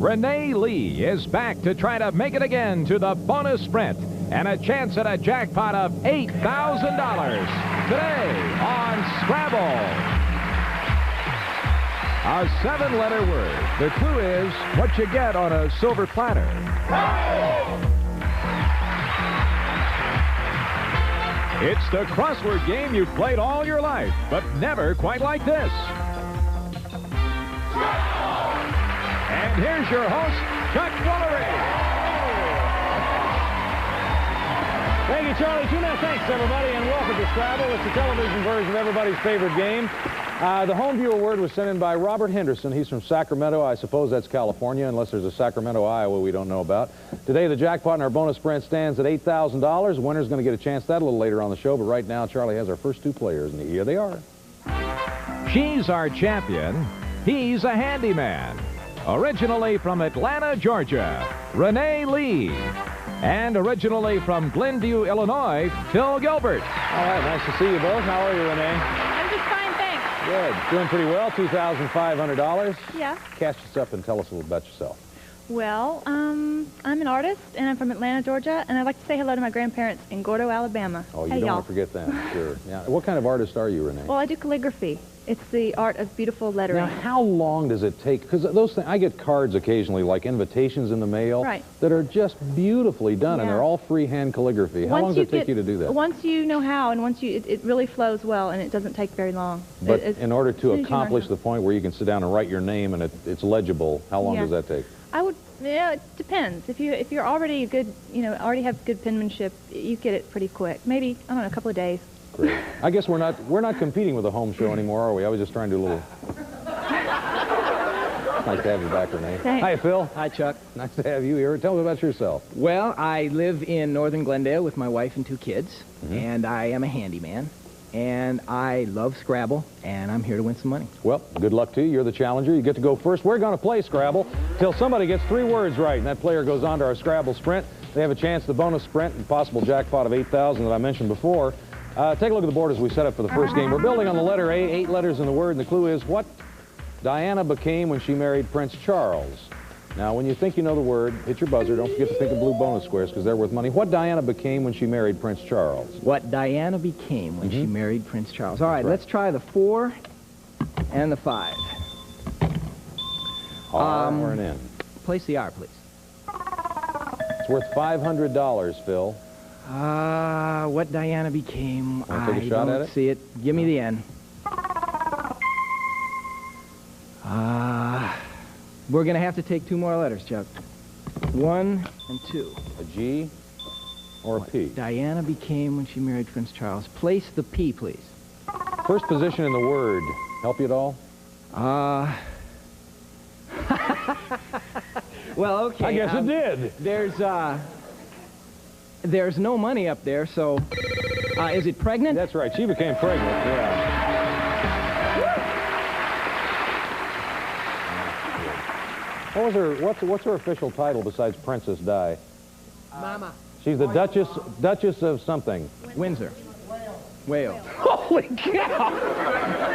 Renee Lee is back to try to make it again to the bonus sprint and a chance at a jackpot of $8,000 today on Scrabble. A 7-letter word. The clue is what you get on a silver platter. It's the crossword game you've played all your life, but never quite like this. And here's your host, Chuck Woolery. Thank you, Charlie. Thanks, everybody, and welcome to Scrabble. It's the television version of everybody's favorite game. The home viewer word was sent in by Robert Henderson. He's from Sacramento. I suppose that's California, unless there's a Sacramento, Iowa we don't know about. Today, the jackpot in our bonus sprint stands at $8,000. Winner's going to get a chance at that a little later on the show, but right now, Charlie has our first two players, and here they are. She's our champion. He's a handyman. Originally from Atlanta, Georgia, Renee Lee. And originally from Glenview, Illinois, Phil Gilbert. All right, nice to see you both. How are you, Renee? I'm just fine, thanks. Good. Doing pretty well. $2,500. Yeah. Catch us up and tell us a little about yourself. Well, I'm an artist, and I'm from Atlanta, Georgia, and I'd like to say hello to my grandparents in Gordo, Alabama. Oh, you hey, don't y'all. want to forget them, sure. Yeah. What kind of artist are you, Renee? Well, I do calligraphy. It's the art of beautiful lettering. Now, how long does it take? Because those things, I get cards occasionally, like invitations in the mail, right, that are just beautifully done, yeah, and they're all freehand calligraphy. How long does it take you to do that? Once you know how, and once you, it really flows well, and it doesn't take very long. But in order to accomplish the point where you can sit down and write your name and it's legible, how long does that take? Yeah, it depends. If you're already good, already have good penmanship, you get it pretty quick. Maybe, I don't know, a couple of days. Great. I guess we're not competing with a home show anymore, are we? I was just trying to do a little. Nice to have you back, Renee. Thanks. Hi, Phil. Hi, Chuck. Nice to have you here. Tell me about yourself. Well, I live in northern Glendale with my wife and two kids, and I am a handyman, and I love Scrabble, and I'm here to win some money. Well, good luck to you. You're the challenger. You get to go first. We're going to play Scrabble till somebody gets 3 words right, and that player goes on to our Scrabble sprint. They have a chance at the bonus sprint and possible jackpot of $8,000 that I mentioned before. Take a look at the board as we set up for the first game. We're building on the letter A, 8 letters in the word, and the clue is what Diana became when she married Prince Charles. Now, when you think you know the word, hit your buzzer. Don't forget to think of blue bonus squares because they're worth money. What Diana became when she married Prince Charles? What Diana became when she married Prince Charles. All right, let's try the 4 and the 5. R or an N? Place the R, please. It's worth $500, Phil. What Diana became, Want to take a shot at it? See it. Give me the N. We're going to have to take 2 more letters, Chuck. 1 and 2. A G or a P? Diana became when she married Prince Charles. Place the P, please. First position in the word. Help you at all? Well, okay. I guess it did. There's no money up there, so is it pregnant? That's right. She became pregnant, yeah. What's her official title besides Princess Di? Mama. She's the Duchess of something. Windsor. Wales. Holy cow!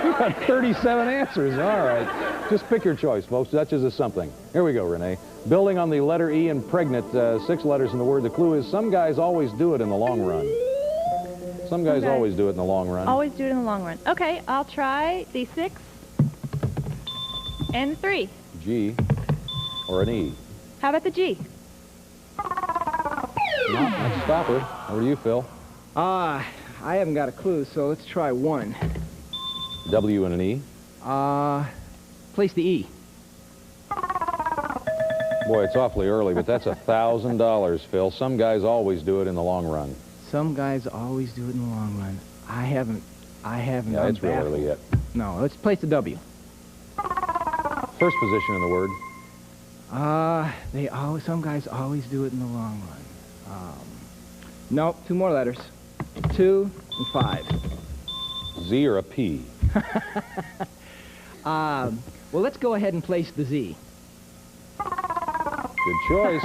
You got 37 answers. All right. Just pick your choice, folks. Duchess of something. Here we go, Renee. Building on the letter E in pregnant, 6 letters in the word. The clue is some guys always do it in the long run. Some guys always do it in the long run. Always do it in the long run. Okay, I'll try the 6 and 3. G or an E? How about the G? No, that's a stopper. Over to you, Phil. I haven't got a clue, so let's try 1. W and an E? Place the E. Boy, it's awfully early, but that's $1,000, Phil. Some guys always do it in the long run. Some guys always do it in the long run. I haven't. Yeah, it's real early yet. No, let's place the W. First position in the word. Some guys always do it in the long run. Nope, 2 more letters. 2 and 5. Z or a P? Well, let's go ahead and place the Z. Good choice.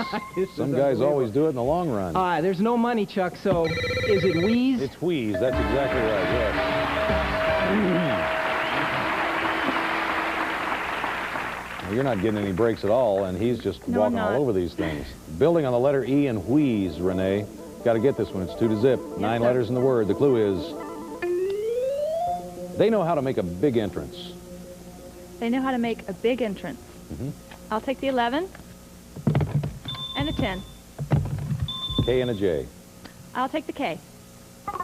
Some guys always do it in the long run. There's no money, Chuck, so is it wheeze? It's wheeze. That's exactly right, yes. You're not getting any breaks at all, and he's just No, walking I'm all not. over these things. Building on the letter E and wheeze, Renee. Got to get this one. It's 2 to zip. 9 sir. letters in the word. The clue is they know how to make a big entrance. They know how to make a big entrance. Mhm. I'll take the 11 and the 10. K and a J. I'll take the K. Not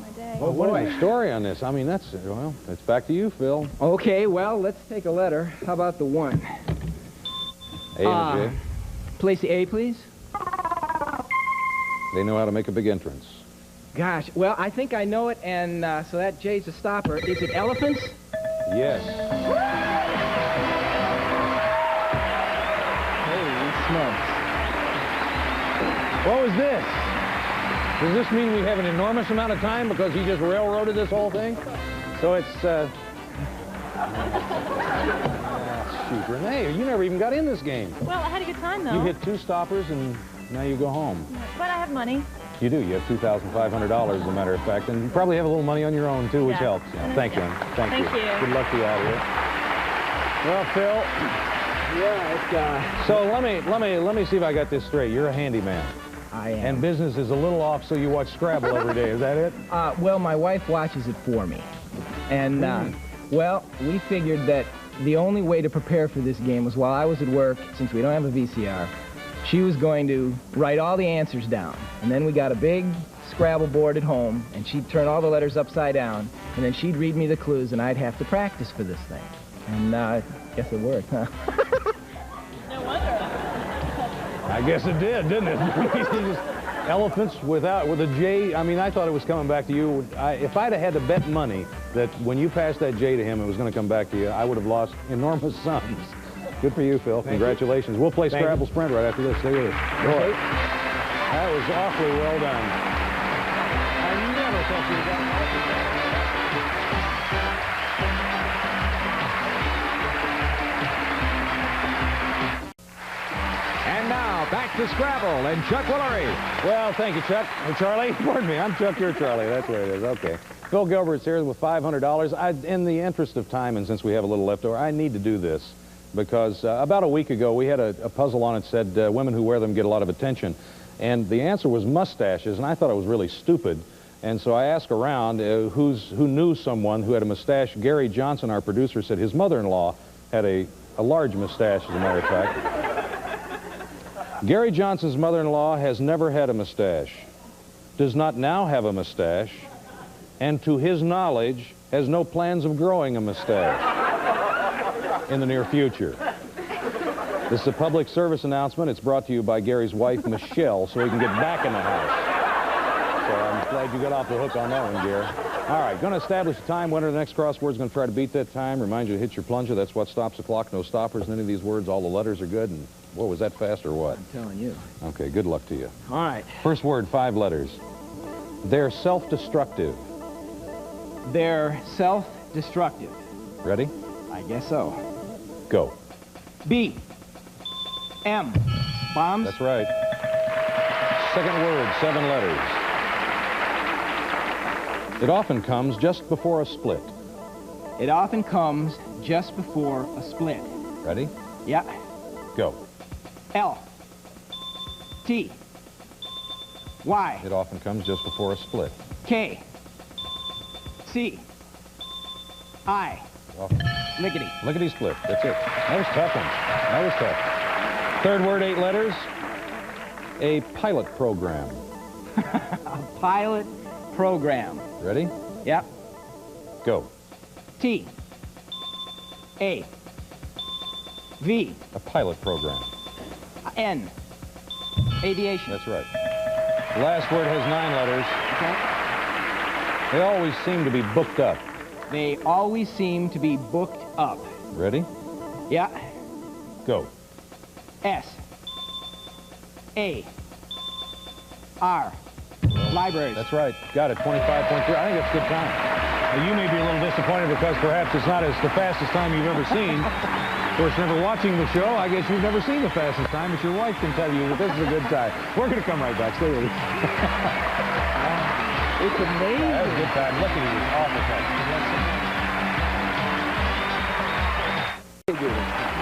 my day. Well, what is the story on this? I mean, well, it's back to you, Phil. Okay, well, let's take a letter. How about the 1? A and a J. Place the A, please. They know how to make a big entrance. Gosh, well, I think I know it, and so that J's a stopper. Is it elephants? Yes. Holy smokes. What was this? Does this mean we have an enormous amount of time because he just railroaded this whole thing? So it's, shoot, Renee, you never even got in this game. Well, I had a good time, though. You hit 2 stoppers and now you go home. But I have money. You do. You have $2,500, as a matter of fact, and you probably have a little money on your own, too, which Yeah. helps. Yeah. Thank you. Thank you. Thank you. Good luck to you out here. Well, Phil, Yeah, so let me see if I got this straight. You're a handyman, I am. and business is a little off, so you watch Scrabble every day. Is that it? Well, my wife watches it for me. And, well, we figured that the only way to prepare for this game was while I was at work, since we don't have a VCR, she was going to write all the answers down. And then we got a big Scrabble board at home, and she'd turn all the letters upside down, and then she'd read me the clues, and I'd have to practice for this thing. And I guess it worked, huh? I guess it did, didn't it? Elephants with a J. I mean, I thought it was coming back to you. If I'd have had to bet money that when you passed that J to him, it was going to come back to you, I would have lost enormous sums. Good for you, Phil. Congratulations. We'll play Scrabble Sprint right after this. Stay with us. Go ahead. That was awfully well done. I never thought you'd have gotten And now, back to Scrabble and Chuck Woolery. Well, thank you, Chuck. Or Charlie. Pardon me. I'm Chuck, you're Charlie. That's what it is. Okay. Phil Gilbert's here with $500. In the interest of time, and since we have a little left over, I need to do this because about a week ago, we had a puzzle on it that said women who wear them get a lot of attention. And the answer was mustaches, and I thought it was really stupid. And so I asked around who knew someone who had a mustache. Gary Johnson, our producer, said his mother-in-law had a large mustache, as a matter of fact. Gary Johnson's mother-in-law has never had a mustache, does not now have a mustache, and to his knowledge, has no plans of growing a mustache in the near future. This is a public service announcement. It's brought to you by Gary's wife, Michelle, so he can get back in the house. So I'm glad you got off the hook on that one, Gary. All right, going to establish a time. Winner of the next crossword's going to try to beat that time. Remind you to hit your plunger. That's what stops the clock. No stoppers in any of these words. All the letters are good. And what was that, fast or what? I'm telling you. Okay, good luck to you. All right. First word, 5 letters. They're self-destructive. They're self-destructive. Ready? I guess so. Go. B. M. Bombs. That's right. Second word, 7 letters. It often comes just before a split. It often comes just before a split. Ready? Yeah. Go. L. T. Y. It often comes just before a split. K. C. I. Often. Lickety. Lickety-split. That's it. That was tough one. That was tough. Third word, 8 letters. A pilot program. A pilot program. Ready? Yep. Go. T. A. V. A pilot program. N. Aviation. That's right. The last word has 9 letters. Okay. They always seem to be booked up. They always seem to be booked up. Ready? Yeah. Go. S. A. R. Libraries. That's right. Got it. 25.3. I think that's a good time. Now, you may be a little disappointed because perhaps it's not the fastest time you've ever seen. Of course, never watching the show, I guess you've never seen the fastest time, but your wife can tell you that this is a good time. We're going to come right back. Stay with us. It's amazing. That was a good time. Look at you. Awful time.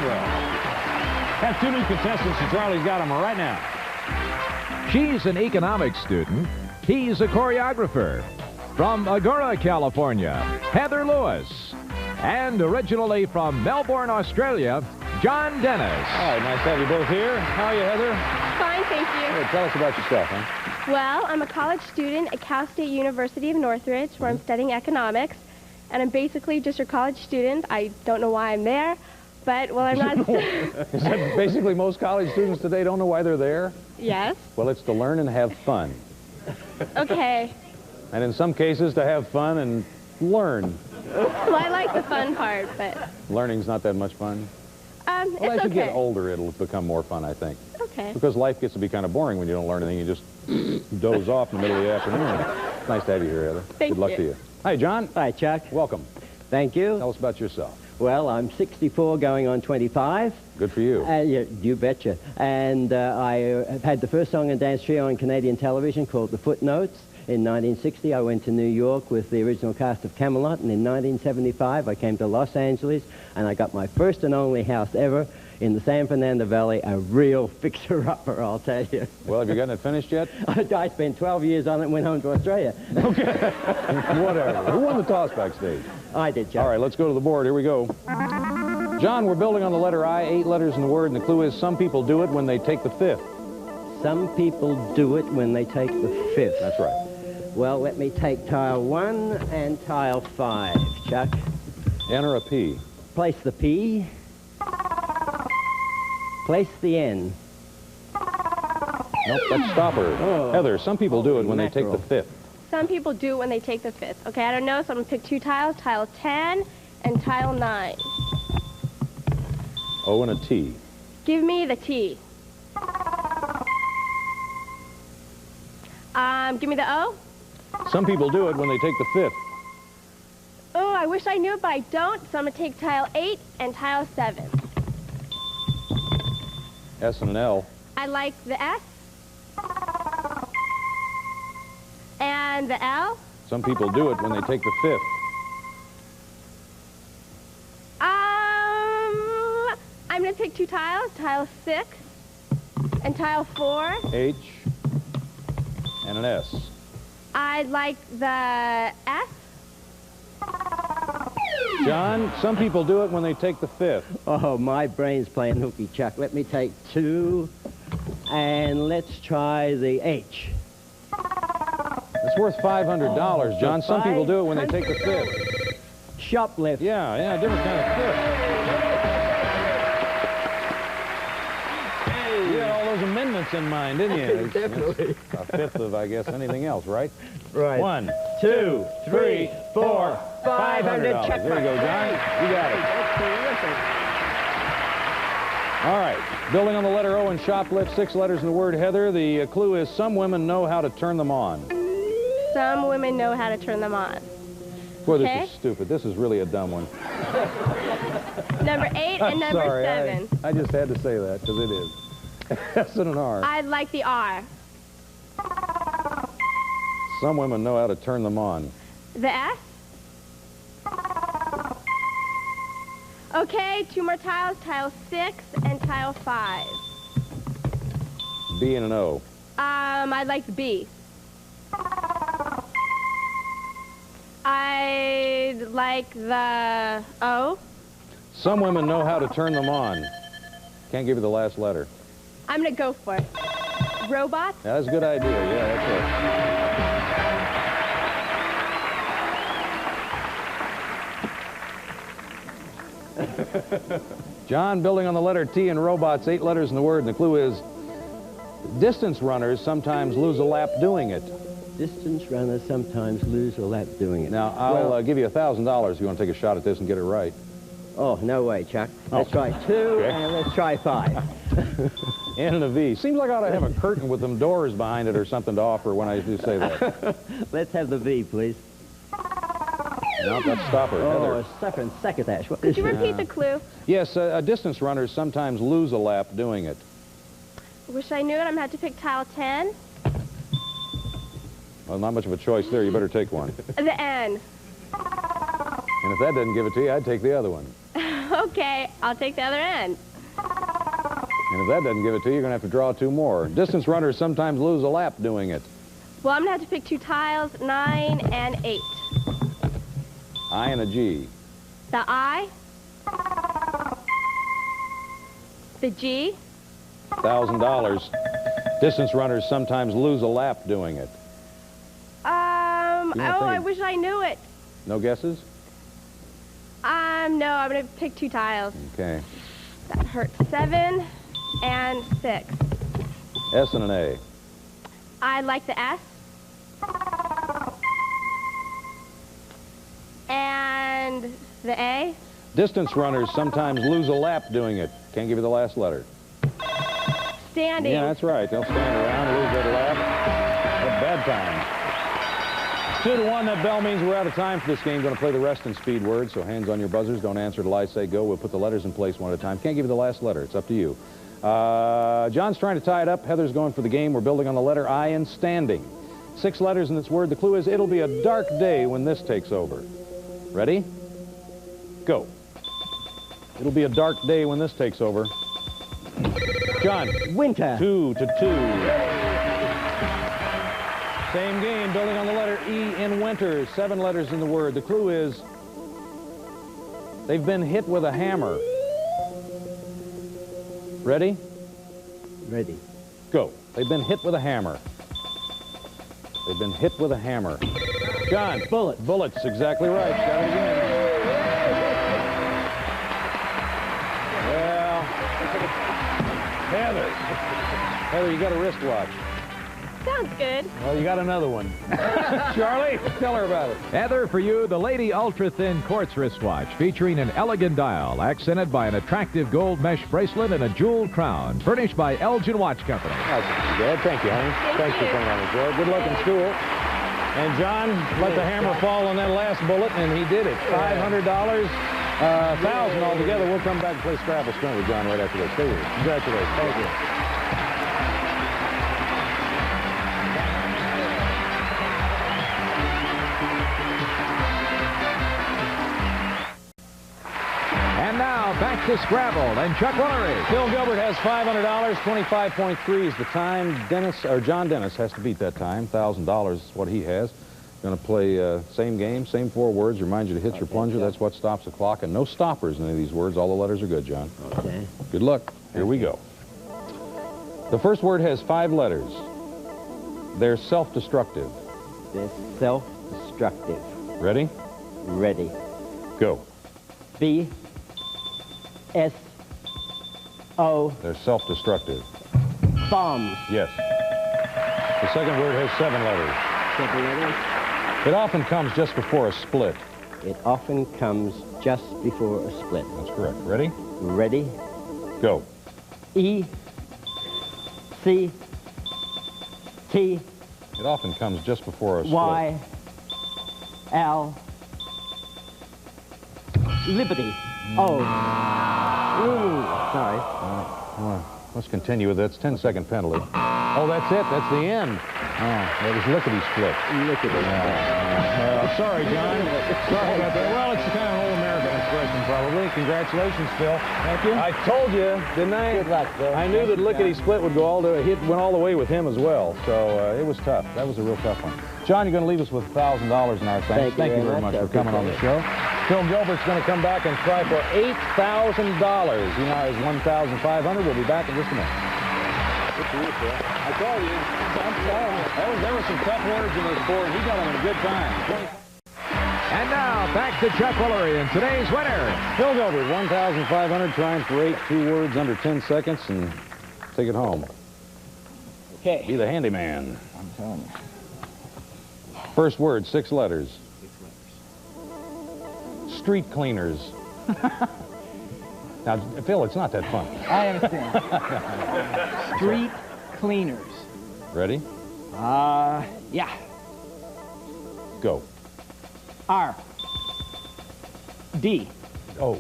Have two new contestants, and Charlie's got them right now. She's an economics student. He's a choreographer. From Agora, California, Heather Lewis. And originally from Melbourne, Australia, John Dennis. All right, nice to have you both here. How are you, Heather? Fine, thank you. Hey, tell us about yourself, huh? Well, I'm a college student at Cal State University of Northridge, where I'm studying economics, and I'm basically just your college student. I don't know why I'm there, but, well, I'm not... Is that basically most college students today don't know why they're there? Yes. Well, it's to learn and have fun. Okay. And in some cases, to have fun and learn. Well, I like the fun part, but... Learning's not that much fun? It's Well, as you okay. get older, it'll become more fun, I think. Okay. Because life gets to be kind of boring when you don't learn anything. You just doze off in the middle of the afternoon. Nice to have you here, Heather. Thank Good luck you. to you. Hi, John. Hi, Chuck. Welcome. Thank you. Tell us about yourself. Well, I'm 64 going on 25. Good for you. Yeah, you betcha. And I had the first song and dance trio on Canadian television called The Footnotes. In 1960, I went to New York with the original cast of Camelot, and in 1975, I came to Los Angeles, and I got my first and only house ever in the San Fernando Valley, a real fixer-upper, I'll tell you. Well, have you gotten it finished yet? I spent 12 years on it and went home to Australia. Okay. Whatever. Who won the toss backstage? I did, Chuck. All right, let's go to the board. Here we go. John, we're building on the letter I, 8 letters in the word, and the clue is some people do it when they take the 5th. Some people do it when they take the 5th. That's right. Well, let me take tile 1 and tile 5, Chuck. Enter a P. Place the P. Place the N. Nope, that's stopper. Oh. Heather, some people do it when they take the Mackerel. 5th. Some people do it when they take the 5th. Okay, I don't know, so I'm going to pick two tiles, tile 10 and tile 9. O and a T. Give me the T. Give me the O. Some people do it when they take the 5th. Oh, I wish I knew it, but I don't, so I'm going to take tile 8 and tile 7. S and an L. I like the S and the L. Some people do it when they take the 5th. I'm going to pick two tiles, tile 6 and tile 4. H and an S. I like the S. John, some people do it when they take the 5th. Oh, my brain's playing hooky, Chuck. Let me take 2, and let's try the H. It's worth $500, John. Some people do it when they take the 5th. Shoplift. Yeah, different kind of 5th. You had all those amendments in mind, didn't you? Definitely. A 5th of, I guess, anything else, right? Right. 1, 2, 3, 4, $500. Check There you go, John. You got it. That's terrific. All right. Building on the letter O and shoplift, 6 letters in the word Heather. The clue is some women know how to turn them on. Some women know how to turn them on. Boy, Okay. this is stupid. This is really a dumb one. Number 8 and number Sorry, 7. I just had to say that because it is. S and an R. I like the R. Some women know how to turn them on. The S. Okay, 2 more tiles, tile 6 and tile 5. B and an O. I like the B. I like the O. Some women know how to turn them on. Can't give you the last letter. I'm going to go for it. Robot. Yeah, that's a good idea. Yeah, that's it. John, building on the letter T in robots, 8 letters in the word, and the clue is distance runners sometimes lose a lap doing it. Distance runners sometimes lose a lap doing it. Now, I'll give you $1,000 if you want to take a shot at this and get it right. Oh, no way, Chuck. Let's try 2, Okay. and let's try 5. N and a V. Seems like I ought to have a curtain with them doors behind it or something to offer when I do say that. Let's have the V, please. No, that's stopper. Oh, Heather. succotash. What Could is you it? repeat the clue? Yes, distance runners sometimes lose a lap doing it. Wish I knew it. I'm going to have to pick tile 10. Well, not much of a choice there. You better take one. The N. And if that doesn't give it to you, I'd take the other one. Okay, I'll take the other end. And if that doesn't give it to you, you're going to have to draw 2 more. Distance runners sometimes lose a lap doing it. Well, I'm going to have to pick 2 tiles, 9 and 8. I and a G. The I. The G. $1,000. Distance runners sometimes lose a lap doing it. I wish I knew it. No guesses? No, I'm going to pick 2 tiles. Okay. That hurts. 7 and 6. S and an A. I like the S. And the A. Distance runners sometimes lose a lap doing it. Can't give you the last letter. Standing. Yeah, that's right. They'll stand around and lose that lap. At bad time. 2-1, that bell means we're out of time for this game. Going to play the rest in speed words, so hands on your buzzers. Don't answer till I say go. We'll put the letters in place one at a time. Can't give you the last letter. It's up to you. John's trying to tie it up. Heather's going for the game. We're building on the letter I in standing. 6 letters in this word. The clue is it'll be a dark day when this takes over. Ready? Go. It'll be a dark day when this takes over. John. Winter. 2-2. Same game, building on the letter E in winter. 7 letters in the word. The clue is they've been hit with a hammer. Ready? Ready. Go. They've been hit with a hammer. They've been hit with a hammer. John. Bullets. Bullets, exactly right. Got it again. Well, Heather, you got a wristwatch. Sounds good. Well, you got another one. Charlie, tell her about it. Heather, for you, the Lady Ultra-Thin Quartz wristwatch, featuring an elegant dial, accented by an attractive gold mesh bracelet and a jeweled crown, furnished by Elgin Watch Company. That's good. Thank you, honey. Thanks for coming on the show. Good luck in school. And John let the hammer fall on that last bullet, and he did it. $500, $1,000 altogether. We'll come back and play Scrabble Sprint with John right after this. Stay with us. Congratulations. Thank you. Back to Scrabble and Chuck Woolery. Bill Gilbert has $500, 25.3 is the time. John Dennis has to beat that time. $1,000 is what he has. Going to play same game, same 4 words. Remind you to hit your plunger. That's what stops the clock. And no stoppers in any of these words. All the letters are good, John. Okay. Good luck. Here we go. The first word has 5 letters. They're self-destructive. They're self-destructive. Ready? Ready. Go. B. S. O. They're self-destructive. Bombs. Yes. The second word has 7 letters. 7 letters. It often comes just before a split. It often comes just before a split. That's correct. Ready? Ready. Go. E. C. T. It often comes just before a split. Y. L. Liberty. Oh. Ooh. Sorry. Let's continue with that. It's 10-second penalty. Oh, that's it. That's the end. Oh, that was lickety-split. Lickety. Sorry, John. Sorry about that. Well, it's kind of an old American expression, probably. Congratulations, Phil. Thank you. I told you, didn't I? Good luck, Phil. I knew that lickety-split would go went all the way with him as well. So it was tough. That was a real tough one. John, you're going to leave us with $1,000 in our thanks. Thank you very much for coming on the show. Phil Gilbert's going to come back and try for $8,000. He now has $1,500. We'll be back in just a minute. Good for you, Phil. I told you. I'm sorry. There were some tough words in this board. He got them in a good time. And now, back to Chuck Woolery and today's winner. Phil Gilbert, $1,500, trying for 8, 2 words under 10 seconds, and take it home. Okay. Be the handyman. I'm telling you. First word, 6 letters. Street cleaners. Now, Phil, it's not that fun. I understand. Street cleaners. Ready? Yeah. Go. R. D. Oh.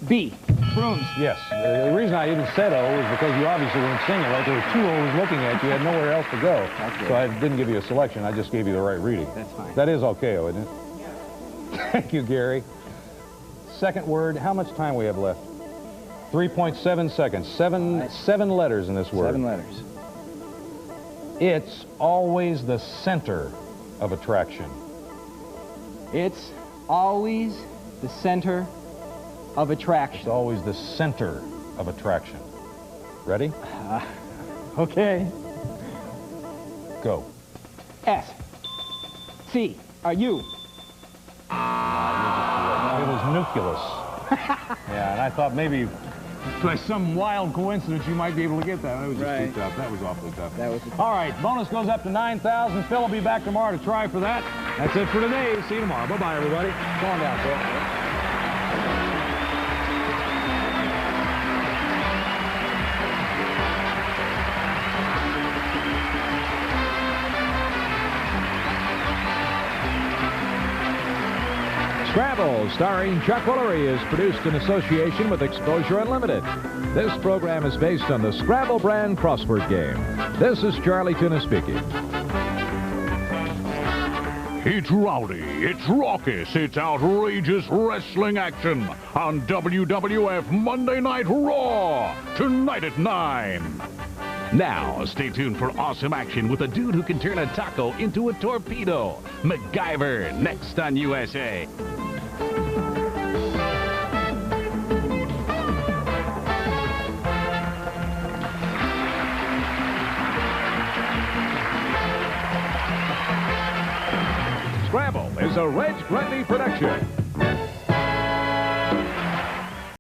B. Brooms. Yes. The reason I even said O is because you obviously weren't singing right. There were 2 O's looking at you. You had nowhere else to go. So I didn't give you a selection. I just gave you the right reading. That's fine. That is okay, isn't it? Thank you, Gary. second word. How much time we have left? 3.7 seconds. Seven letters in this word. 7 letters. It's always the center of attraction. It's always the center of attraction. It's always the center of attraction. Ready? Okay. Go. S. C. Are you? It was nucleus. Yeah, and I thought maybe by some wild coincidence you might be able to get that. That was just too tough. That was awfully tough. That was All right, bonus goes up to 9,000. Phil will be back tomorrow to try for that. That's it for today. See you tomorrow. Bye-bye, everybody. Go on down, Phil. Scrabble, starring Chuck Woolery, is produced in association with Exposure Unlimited. This program is based on the Scrabble brand crossword game. This is Charlie Tuna speaking. It's rowdy, it's raucous, it's outrageous wrestling action on WWF Monday Night Raw, tonight at 9. Now, stay tuned for awesome action with a dude who can turn a taco into a torpedo. MacGyver, next on USA. Scrabble is a Reg Grundy production.